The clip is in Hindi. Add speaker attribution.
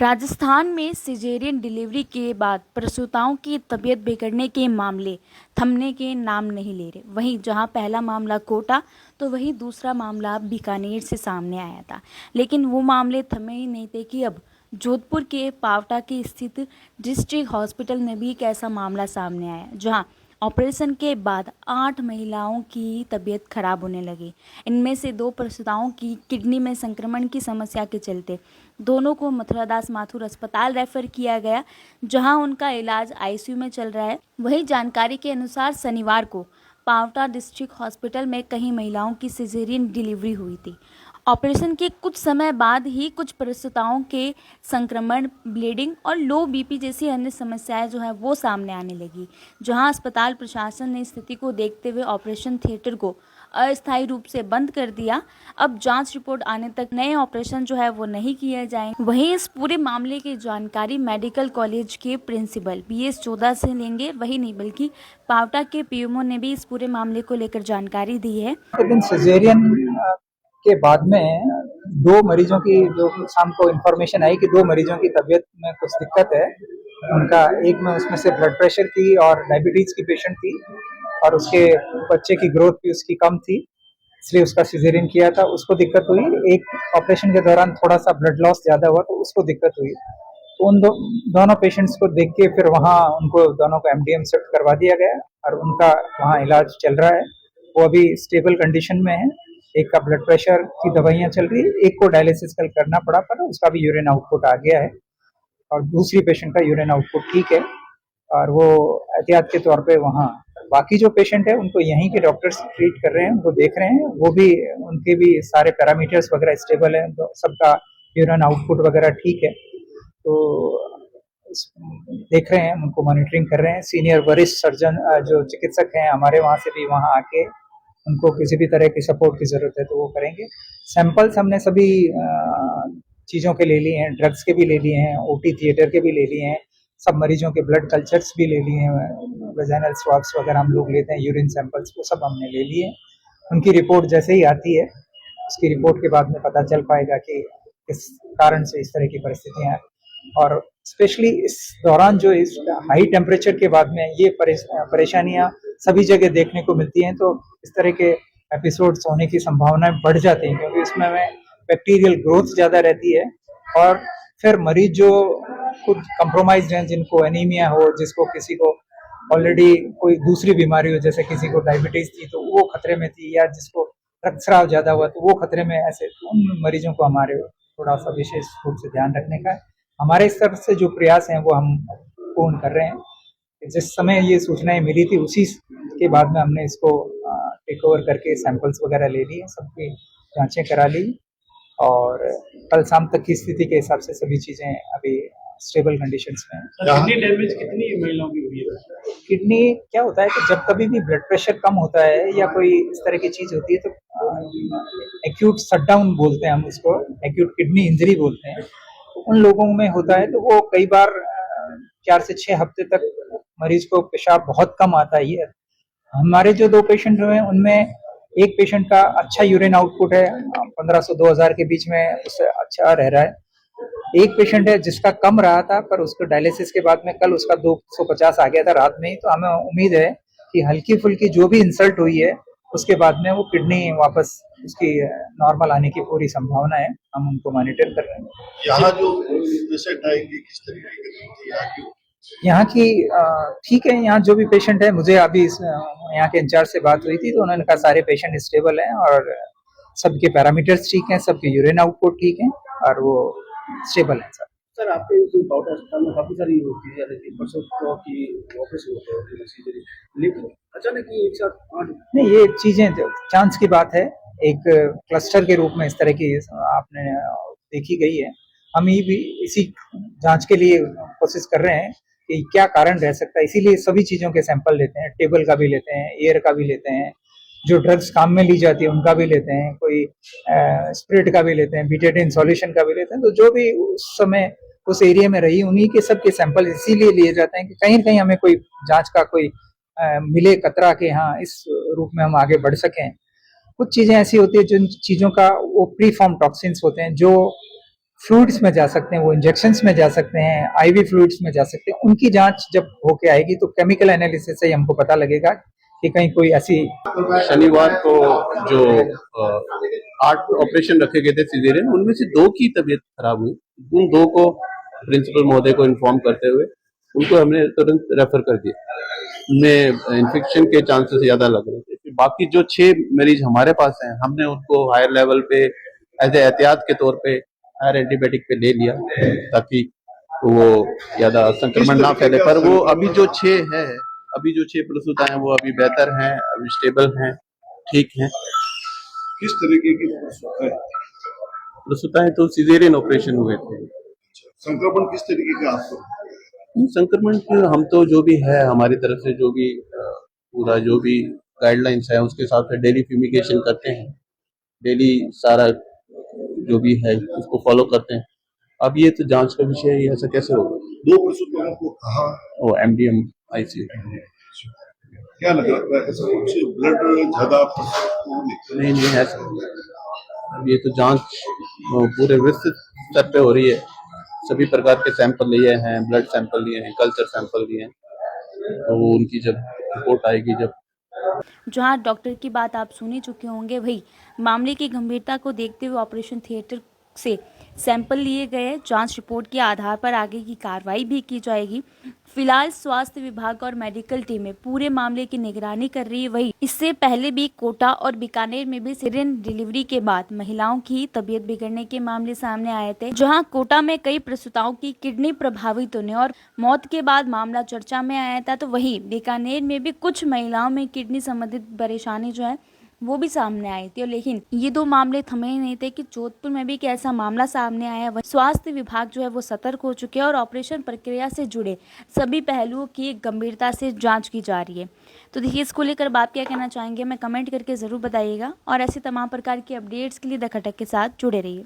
Speaker 1: राजस्थान में सिजेरियन डिलीवरी के बाद प्रसूताओं की तबीयत बिगड़ने के मामले थमने के नाम नहीं ले रहे। वहीं जहां पहला मामला कोटा तो वहीं दूसरा मामला बीकानेर से सामने आया था, लेकिन वो मामले थमे ही नहीं थे कि अब जोधपुर के पावटा के स्थित डिस्ट्रिक्ट हॉस्पिटल में भी एक ऐसा मामला सामने आया जहां ऑपरेशन के बाद 8 महिलाओं की तबीयत खराब होने लगी। इनमें से 2 प्रसूताओं की किडनी में संक्रमण की समस्या के चलते दोनों को मथुरादास माथुर अस्पताल रेफर किया गया, जहां उनका इलाज आईसीयू में चल रहा है। वहीं जानकारी के अनुसार शनिवार को पावटा डिस्ट्रिक्ट हॉस्पिटल में कई महिलाओं की सिजेरियन डिलीवरी हुई थी। ऑपरेशन के कुछ समय बाद ही कुछ प्रसूताओं के संक्रमण, ब्लीडिंग और लो बीपी जैसी अन्य समस्याएं जो है वो सामने आने लगी, जहां अस्पताल प्रशासन ने स्थिति को देखते हुए ऑपरेशन थिएटर को अस्थायी रूप से बंद कर दिया। अब जांच रिपोर्ट आने तक नए ऑपरेशन जो है वो नहीं किए जाएंगे। वहीं इस पूरे मामले की जानकारी मेडिकल कॉलेज के प्रिंसिपल BS चोदा से लेंगे। वही नहीं बल्कि पावटा के पीएमओ ने भी इस पूरे मामले को लेकर जानकारी दी है।
Speaker 2: लेकिन सिजेरियन के बाद में 2 मरीजों की जो शाम को इन्फॉर्मेशन आई कि 2 मरीजों की तबीयत में कुछ दिक्कत है। उनका एक में उसमें से ब्लड प्रेशर की और डायबिटीज की पेशेंट थी और उसके बच्चे की ग्रोथ भी उसकी कम थी, इसलिए उसका सिजेरियन किया था। उसको दिक्कत हुई। एक ऑपरेशन के दौरान थोड़ा सा ब्लड लॉस ज्यादा हुआ तो उसको दिक्कत हुई। तो उन दोनों पेशेंट्स को देख के फिर वहाँ उनको दोनों को MDM शिफ्ट करवा दिया गया और उनका वहाँ इलाज चल रहा है। वो अभी स्टेबल कंडीशन में है। एक का ब्लड प्रेशर की दवाइयाँ चल रही है, एक को डायलिसिस कल करना पड़ा पर उसका भी यूरिन आउटपुट आ गया है और दूसरी पेशेंट का यूरिन आउटपुट ठीक है और वो एहतियात के तौर पे वहाँ बाकी जो पेशेंट है उनको यहीं के डॉक्टर्स ट्रीट कर रहे हैं, उनको देख रहे हैं। वो भी उनके भी सारे पैरामीटर्स वगैरह स्टेबल है, तो सबका यूरिन आउटपुट वगैरह ठीक है। तो देख रहे हैं, उनको मॉनिटरिंग कर रहे हैं। सीनियर वरिष्ठ सर्जन जो चिकित्सक हैं हमारे वहाँ से भी वहाँ आके उनको किसी भी तरह की सपोर्ट की जरूरत है तो वो करेंगे। सैंपल्स हमने सभी चीज़ों के ले लिए हैं, ड्रग्स के भी ले लिए हैं, OT थिएटर के भी ले लिए हैं, सब मरीजों के ब्लड कल्चर्स भी ले लिए हैं, वेजाइनल स्वाब्स वगैरह हम लोग लेते हैं, यूरिन सैंपल्स वो सब हमने ले लिए हैं। उनकी रिपोर्ट जैसे ही आती है उसकी रिपोर्ट के बाद में पता चल पाएगा कि किस कारण से इस तरह की परिस्थितियाँ। और स्पेशली इस दौरान जो इस हाई टेम्परेचर के बाद में ये परेशानियां सभी जगह देखने को मिलती हैं, तो इस तरह के एपिसोड्स होने की संभावनाएं बढ़ जाती हैं क्योंकि इसमें बैक्टीरियल ग्रोथ ज़्यादा रहती है। और फिर मरीज जो खुद कंप्रोमाइज्ड हैं, जिनको एनीमिया हो, जिसको किसी को ऑलरेडी कोई दूसरी बीमारी हो, जैसे किसी को डायबिटीज थी तो वो खतरे में थी, या जिसको रक्तस्राव ज़्यादा हुआ तो वो खतरे में, ऐसे उन मरीजों को हमारे थोड़ा सा विशेष रूप से ध्यान रखने का है। हमारे इस तरफ से जो प्रयास हैं वो हम पूर्ण कर रहे हैं। जिस समय ये सूचनाएं मिली थी उसी के बाद में हमने इसको टेक ओवर करके सैंपल्स वगैरह ले लिए, सबकी जांचें करा ली और कल शाम तक की स्थिति के हिसाब से सभी चीज़ें अभी स्टेबल कंडीशंस में हैं।
Speaker 3: किडनी डैमेज कितनी महिलाओं की हुई है?
Speaker 2: किडनी क्या होता है कि जब कभी भी ब्लड प्रेशर कम होता है या कोई इस तरह की चीज़ होती है तो एक्यूट शटडाउन बोलते हैं हम उसको, एक्यूट किडनी इंजरी बोलते हैं। उन लोगों में होता है तो वो कई बार 4 से 6 हफ्ते तक मरीज को पेशाब बहुत कम आता ही है। हमारे जो 2 पेशेंट हुए हैं उनमें एक पेशेंट का अच्छा यूरिन आउटपुट है, 1500-2000 के बीच में, उससे अच्छा रह रहा है। एक पेशेंट है जिसका कम रहा था पर उसको डायलिसिस के बाद में कल उसका 250 आ गया था रात में ही। तो हमें उम्मीद है कि हल्की फुल्की जो भी इंसल्ट हुई है उसके बाद में वो किडनी वापस उसकी नॉर्मल आने की पूरी संभावना है। हम उनको मॉनिटर कर रहे हैं।
Speaker 3: यहाँ जो पेशेंट आएंगे किस तरीके की
Speaker 2: यहाँ की ठीक है, यहाँ जो भी पेशेंट है, मुझे अभी यहाँ के इंचार्ज से बात हुई थी तो उन्होंने कहा सारे पेशेंट स्टेबल हैं और सबके पैरामीटर्स ठीक हैं, सबके यूरिन आउटपुट ठीक है और वो स्टेबल है।
Speaker 3: सर आपके जो पावटा अस्पताल में काफी सारी होती है, यानी प्रसव की ऑपरेशन होते हैं, लेकिन अचानक ही एक साथ 8
Speaker 2: नहीं, ये चीजें चांस की बात है। एक क्लस्टर के रूप में इस तरह की आपने देखी गई है। हम ये भी इसी जांच के लिए कोशिश कर रहे हैं कि क्या कारण रह सकता है, इसीलिए सभी चीजों के सैंपल लेते हैं, टेबल का भी लेते हैं, एयर का भी लेते हैं, जो ड्रग्स काम में ली जाती है उनका भी लेते हैं, कोई स्पिरिट का भी लेते हैं, बीटाडीन सॉल्यूशन का भी लेते हैं। तो जो भी उस समय उस एरिया में रही उन्हीं के सबके सैंपल इसीलिए लिए जाते हैं कि कहीं न कहीं हमें कोई जांच का कोई मिले कतरा के हाँ इस रूप में हम आगे बढ़ सकें। कुछ चीजें ऐसी होती है जिन चीजों का वो प्री फॉर्म टॉक्सिन्स होते हैं जो फ्लूइड्स में जा सकते हैं, वो इंजेक्शंस में जा सकते हैं, आईवी फ्लूइड्स में जा सकते हैं। उनकी जांच जब होके आएगी तो केमिकल एनालिसिस से ही हमको पता लगेगा कि कहीं कोई ऐसी
Speaker 4: शनिवार को जो 8 ऑपरेशन रखे गए थे सिजेरियन, उनमें से 2 की तबीयत खराब हुई। उन 2 को प्रिंसिपल महोदय को इन्फॉर्म करते हुए उनको हमने तुरंत रेफर कर दिया। उनमें इन्फेक्शन के चांसेस ज्यादा लग रहे थे। फिर बाकी जो 6 मरीज हमारे पास हैं, हमने उनको हायर लेवल पे एज एहतियात के तौर पे हायर एंटीबायोटिक पे ले लिया ताकि वो ज्यादा संक्रमण ना फैले। पर वो अभी जो 6 प्रसूता हैं वो अभी बेहतर हैं, अभी स्टेबल हैं, ठीक हैं।
Speaker 3: किस तरीके की
Speaker 4: प्रसूताएं तो सिजेरियन ऑपरेशन हुए थे।
Speaker 3: संक्रमण किस तरीके का आपको?
Speaker 4: संक्रमण की हम तो जो भी है हमारी तरफ से जो भी पूरा जो भी गाइडलाइंस है उसके हिसाब से डेली फ्यूमिगेशन करते हैं, डेली सारा जो भी है उसको फॉलो करते हैं। अब ये तो जांच का विषय है, ऐसा कैसे होगा?
Speaker 3: 2 प्रसूत लोगों को कहा,
Speaker 4: वो एमडीएम आईसीयू
Speaker 3: क्या लग रहा है? ऐसा कुछ ब्लड ज्यादा
Speaker 4: नहीं है ऐसा। अब ये तो जांच पूरे विस्तृत स्तर पे हो रही है। सभी प्रकार के सैंपल लिए हैं, ब्लड सैंपल लिए हैं, कल्चर सैंपल लिए हैं, तो वो उनकी जब रिपोर्ट आएगी जब
Speaker 1: जहां डॉक्टर की बात आप सुन ही चुके होंगे, वही मामले की गंभीरता को देखते हुए ऑपरेशन थिएटर से सैंपल लिए गए। जांच रिपोर्ट के आधार पर आगे की कार्रवाई भी की जाएगी। फिलहाल स्वास्थ्य विभाग और मेडिकल टीमें पूरे मामले की निगरानी कर रही है। वही इससे पहले भी कोटा और बीकानेर में भी सिजेरियन डिलीवरी के बाद महिलाओं की तबीयत बिगड़ने के मामले सामने आए थे, जहां कोटा में कई प्रसूताओं की किडनी प्रभावित होने और मौत के बाद मामला चर्चा में आया था, तो वहीं बीकानेर में भी कुछ महिलाओं में किडनी संबंधित परेशानी जो है वो भी सामने आई थी। और लेकिन ये 2 मामले थमे ही नहीं थे कि जोधपुर में भी एक ऐसा मामला सामने आया। वह स्वास्थ्य विभाग जो है वो सतर्क हो चुके हैं और ऑपरेशन प्रक्रिया से जुड़े सभी पहलुओं की गंभीरता से जांच की जा रही है। तो देखिए, इसको लेकर आप क्या कहना चाहेंगे, हमें कमेंट करके ज़रूर बताइएगा और ऐसे तमाम प्रकार की अपडेट्स के लिए द खटक के साथ जुड़े रहिए।